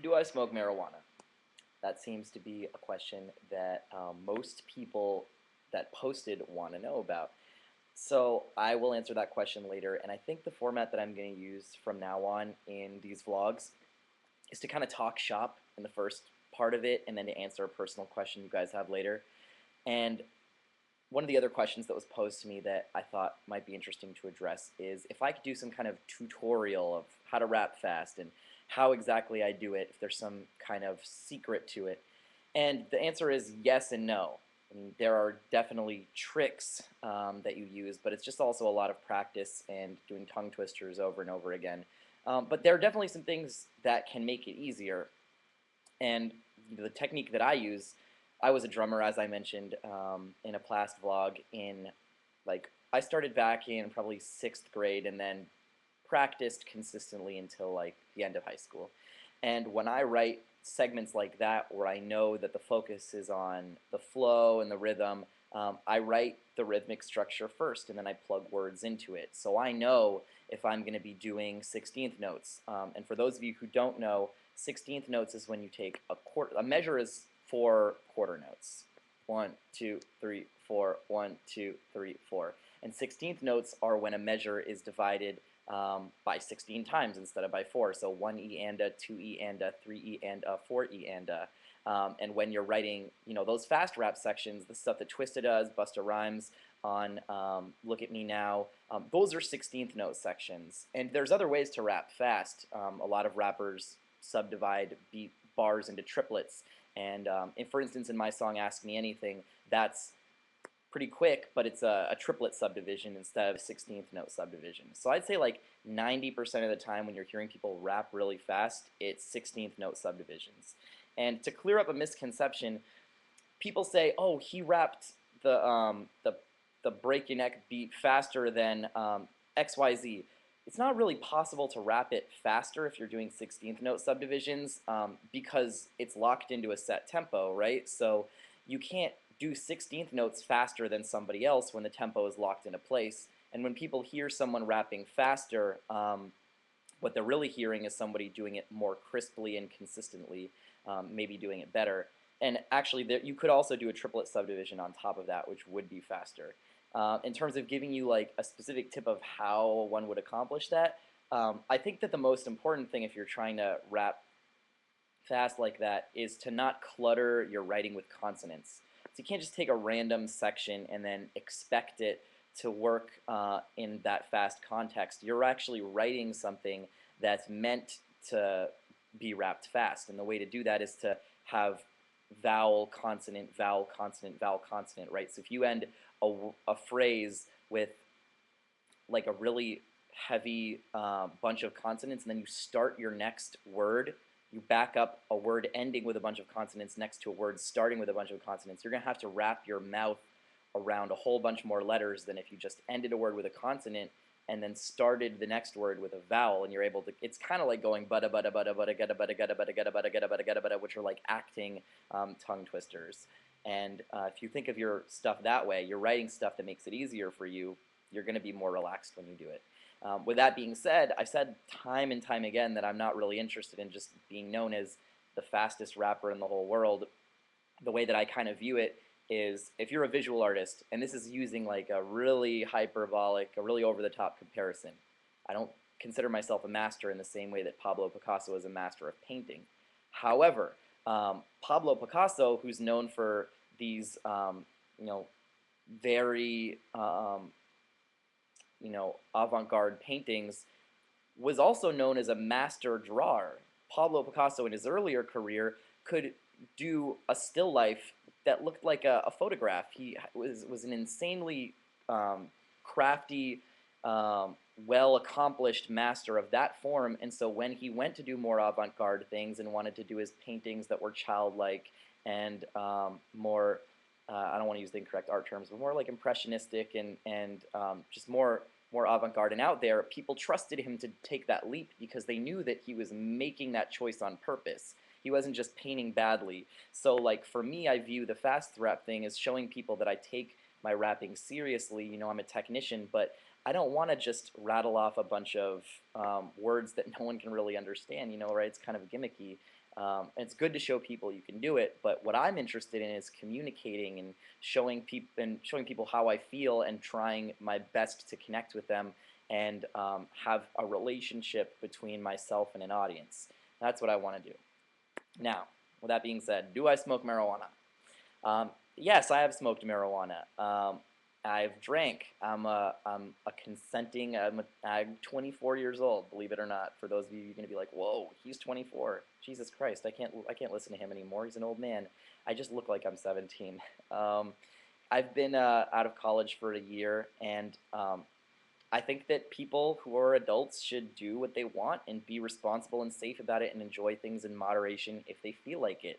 Do I smoke marijuana? That seems to be a question that most people that posted want to know about. So I will answer that question later, and I think the format that I'm going to use from now on in these vlogs is to kind of talk shop in the first part of it, and then to answer a personal question you guys have later. And one of the other questions that was posed to me that I thought might be interesting to address is if I could do some kind of tutorial of how to rap fast and how exactly I do it, if there's some kind of secret to it. And the answer is yes and no. I mean, there are definitely tricks that you use, but it's just also a lot of practice and doing tongue twisters over and over again. But there are definitely some things that can make it easier. And the technique that I use, I was a drummer, as I mentioned, in a past vlog. I started back in probably 6th grade, and then practiced consistently until like the end of high school. And when I write segments like that, where I know that the focus is on the flow and the rhythm, I write the rhythmic structure first, and then I plug words into it. So I know if I'm going to be doing 16th notes. And for those of you who don't know, 16th notes is when you take a quarter. A measure is 4 quarter notes. 1, 2, 3, 4. 1, 2, 3, 4. And 16th notes are when a measure is divided by 16 times instead of by 4. So 1 E and a, 2 E and a, 3 E and a, 4 E and a. And when you're writing, those fast rap sections, the stuff that Twista does, Busta Rhymes on Look at Me Now, those are 16th note sections. And there's other ways to rap fast. A lot of rappers subdivide beat bars into triplets. And for instance, in my song Ask Me Anything, that's pretty quick, but it's a triplet subdivision instead of a 16th note subdivision. So I'd say like 90% of the time when you're hearing people rap really fast, it's 16th note subdivisions. And to clear up a misconception, people say, "Oh, he rapped the break your neck beat faster than XYZ." It's not really possible to rap it faster if you're doing 16th note subdivisions because it's locked into a set tempo, right? So you can't do 16th notes faster than somebody else when the tempo is locked into place. And when people hear someone rapping faster, what they're really hearing is somebody doing it more crisply and consistently, maybe doing it better. And actually, you could also do a triplet subdivision on top of that, which would be faster. In terms of giving you like a specific tip of how one would accomplish that, I think that the most important thing if you're trying to rap fast like that is to not clutter your writing with consonants. So you can't just take a random section and then expect it to work in that fast context. You're actually writing something that's meant to be rapped fast, and the way to do that is to have vowel, consonant, vowel, consonant, vowel, consonant, right? So if you end a phrase with like a really heavy bunch of consonants, and then you start your next word, you back up a word ending with a bunch of consonants next to a word starting with a bunch of consonants, you're going to have to wrap your mouth around a whole bunch more letters than if you just ended a word with a consonant and then started the next word with a vowel, and you're able to, it's kind of like going butta butta butta butta gutta butta gutta butta gutta butta gutta butta gutta butta, which are like acting tongue twisters. And if you think of your stuff that way, you're writing stuff that makes it easier for you, you're going to be more relaxed when you do it. With that being said, I've said time and time again that I'm not really interested in just being known as the fastest rapper in the whole world. The way that I kind of view it is if you're a visual artist, and this is using like a really hyperbolic, a really over-the-top comparison. I don't consider myself a master in the same way that Pablo Picasso is a master of painting. However, Pablo Picasso, who's known for these, very avant-garde paintings, was also known as a master drawer. Pablo Picasso in his earlier career could do a still life that looked like a photograph. He was an insanely crafty, well-accomplished master of that form, and so when he went to do more avant-garde things and wanted to do his paintings that were childlike and more I don't want to use the incorrect art terms, but more like impressionistic and just more avant-garde and out there, people trusted him to take that leap because they knew that he was making that choice on purpose. He wasn't just painting badly. So like for me, I view the fast rap thing as showing people that I take my rapping seriously. I'm a technician, but I don't want to just rattle off a bunch of words that no one can really understand, you know, right? It's kind of gimmicky. And it's good to show people you can do it, but what I'm interested in is communicating and showing people how I feel and trying my best to connect with them and have a relationship between myself and an audience. That's what I want to do. Now, with that being said, do I smoke marijuana? Yes, I have smoked marijuana. I've drank. I'm a consenting. I'm 24 years old. Believe it or not. For those of you, you're going to be like, "Whoa, he's 24. Jesus Christ, I can't listen to him anymore. He's an old man." I just look like I'm 17. I've been out of college for a year, and I think that people who are adults should do what they want and be responsible and safe about it and enjoy things in moderation if they feel like it.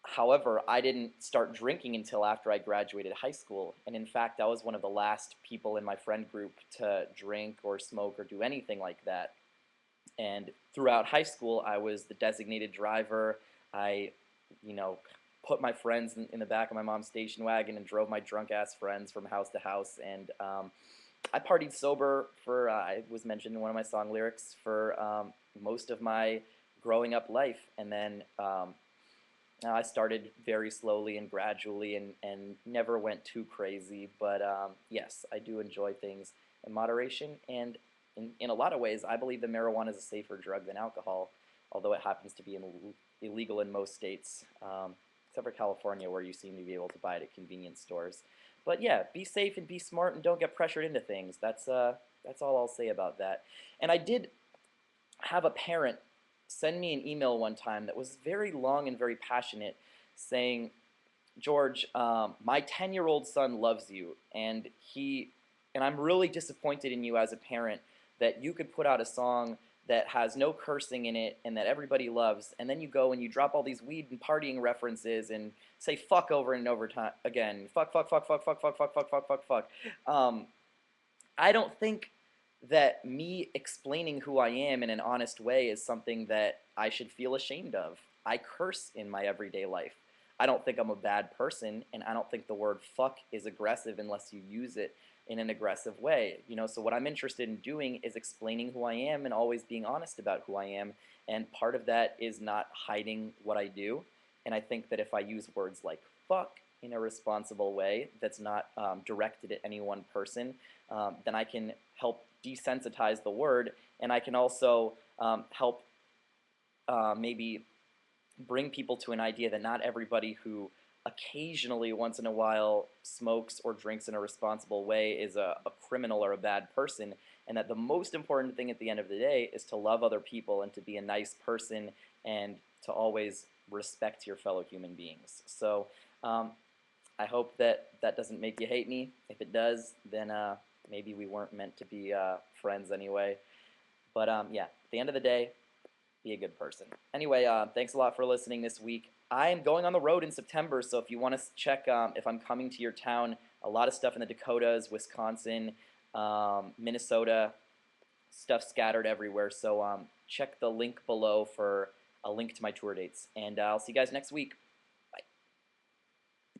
However, I didn't start drinking until after I graduated high school, and in fact, I was one of the last people in my friend group to drink or smoke or do anything like that. And throughout high school, I was the designated driver. I, you know, put my friends in the back of my mom's station wagon and drove my drunk-ass friends from house to house. And I partied sober for, I was mentioned in one of my song lyrics, for most of my growing up life. And then I started very slowly and gradually and never went too crazy. But yes, I do enjoy things in moderation. And in a lot of ways, I believe that marijuana is a safer drug than alcohol, although it happens to be illegal in most states, except for California, where you seem to be able to buy it at convenience stores. But yeah, be safe and be smart and don't get pressured into things. That's all I'll say about that. And I did have a parent send me an email one time that was very long and very passionate, saying, "George, my 10-year-old son loves you, and I'm really disappointed in you as a parent that you could put out a song that has no cursing in it and that everybody loves, and then you go and you drop all these weed and partying references and say fuck over and over time again, fuck, fuck, fuck, fuck, fuck, fuck, fuck, fuck, fuck, fuck, fuck." I don't think that me explaining who I am in an honest way is something that I should feel ashamed of. I curse in my everyday life. I don't think I'm a bad person, and I don't think the word fuck is aggressive unless you use it in an aggressive way. You know, so what I'm interested in doing is explaining who I am and always being honest about who I am, and part of that is not hiding what I do. And I think that if I use words like fuck in a responsible way that's not directed at any one person, then I can help desensitize the word, and I can also help maybe bring people to an idea that not everybody who occasionally, once in a while, smokes or drinks in a responsible way is a criminal or a bad person, and that the most important thing at the end of the day is to love other people and to be a nice person and to always respect your fellow human beings. So I hope that that doesn't make you hate me. If it does, then maybe we weren't meant to be friends anyway. But yeah, at the end of the day, be a good person. Anyway, thanks a lot for listening this week. I am going on the road in September, so if you want to check if I'm coming to your town, a lot of stuff in the Dakotas, Wisconsin, Minnesota, stuff scattered everywhere. So check the link below for a link to my tour dates. And I'll see you guys next week.